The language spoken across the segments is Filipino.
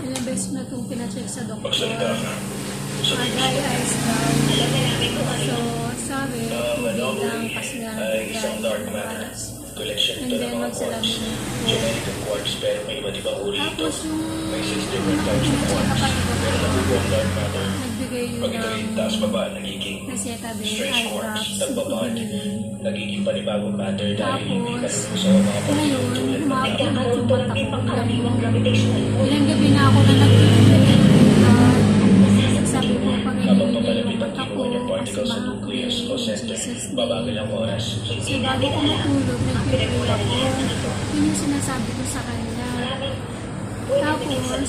Ilang beses na itong pinacheck sa doktor. Magsalita ka. Dry eyes daw. So, sabi, tubig lang kasi nga ay isang dark matter. nag-dry. Collection And ito ng then, mga magsalamin quartz. na. Genetic quartz, pero may iba't ibang uri ito. Tapos yung May 6 different types of quartz. Pero nabubuong dark matter. nagbigay Pag ito yun rin ng taas baba, nagiging reseta din, strange eye quartz. drops, Nagbaband. binili. Nagiging panibagong matter dahil hindi Tapos, kalaro sa mga ngayon, pagkakataon tulad ng umaabot yung mata ko. gravitational Ilang gabi na ako na nag-iinit. Sabi ko, pag habang iniinit papalapit yung ang mata ko, tiguan ng kasi particles sa nucleus o center, babagal ang oras. So, bago ko matulog, nag-feel ako. Yun yung sinasabi ko sa kanya. Tapos,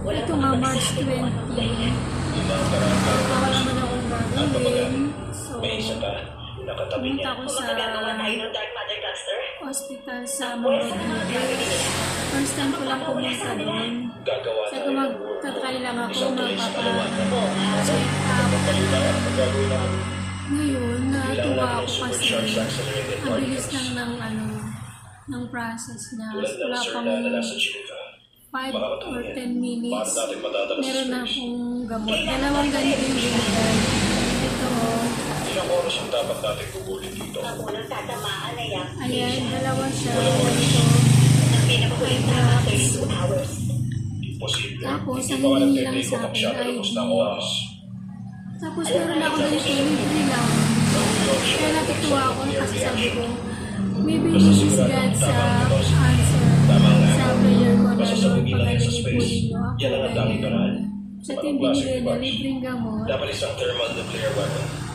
ito nga, March 20, Yung mga karangkang bawal naman akong gagawin. So, may isa pa, nakatabi pumunta niya. ako sa Magagawa tayo ng dark matter cluster. hospital sa Mangrove. First time ko lang pumunta doon. Gagawa Sabi tayo ko, ng world magtatry lang ako, isang tuloy sa kaliwa. magpapa-check up. Pagkaliwa, magagawin natin. Ngayon, natuwa ako kasi Supercharged accelerated ang bilis particles. lang ng process niya. Tulad ng Wala CERN pang na nasa Geneva. 5 or 10 minutes. Paano natin madadala sa Meron na space? akong gamot. Dalawang ganito yung binigay. Ito, Ilang oras ang dapat natin gugulin dito? Ang unang tatamaan ay ang ayan, dalawa siya. Ganito. pinakahuling tama 32 hours. Imposible. Tapos, Hindi ang pa ka hinihingi lang nagtitake sa of akin siya ay talabos ng oras. Tapos meron na ako ganito, libre lang. Kaya natutuwa ako kasi sabi ko, maybe this is God's answer sa prayer ko na Kasi sa Lord, pagilan sa pagaling po space, ninyo ako. yan ang ang daming paraan. Sa team binigay na libreng gamot, Dapat isang thermal nuclear weapon.